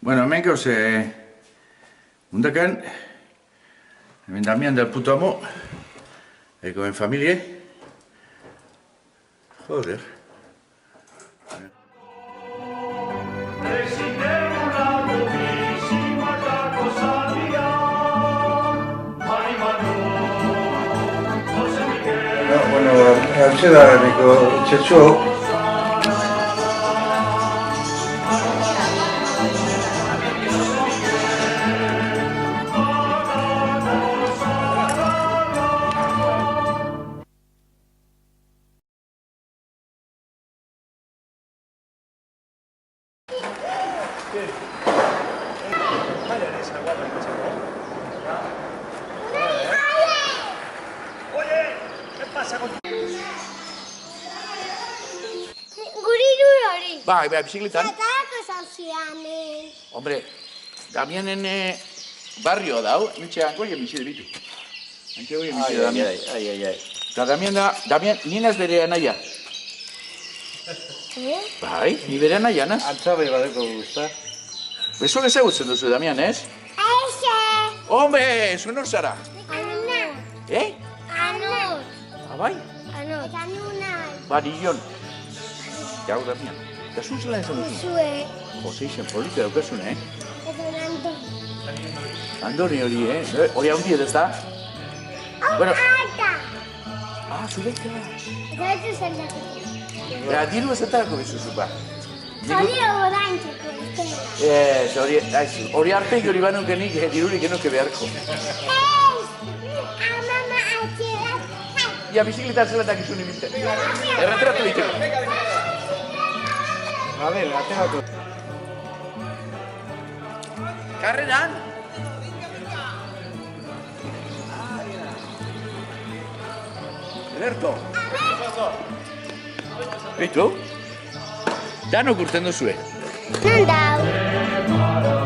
Bueno, hemen gauz, mundakan, hemen Damian del puto amo, ekoen familie. Joder. Bueno, hantxe da, niko txetxo. Bai, bizikletan. Zertarako zauziamen. Hombre, Damianen barrio dau, nintxe hankoien bizi ditu. Nintxe goien bizi da Damian. Eta Damian, ninaz bere anaia. Bai, ni bere anaia, naz? Antzabe badeko guzta. Beso ezagutzen duzu, Damian, ez? Aixe. Hombre, zuen hor zara. Anuna. Ah, bai? Anor. Eta nunai. Barillon. Jau, Damian. Eta zuen zela esan duzu? Zue. Jose izen polita daukazun, Eta nando. Andoni hori, hori haundi ez da? Bueno. Aita. Ah, zureika. Eta ez zendako. Eta diru ezetarako bezuzu, ba. Hori orantzeko. Hori arpegi hori banukenik dirurik genuke beharko. Amama atxerat. Ia, bizikletan zelatak izun ibiltzen. Erretratu ditu. Gabe, ateratu. Karreran? Ederto. Bitu? Danok urten duzue. Non dau.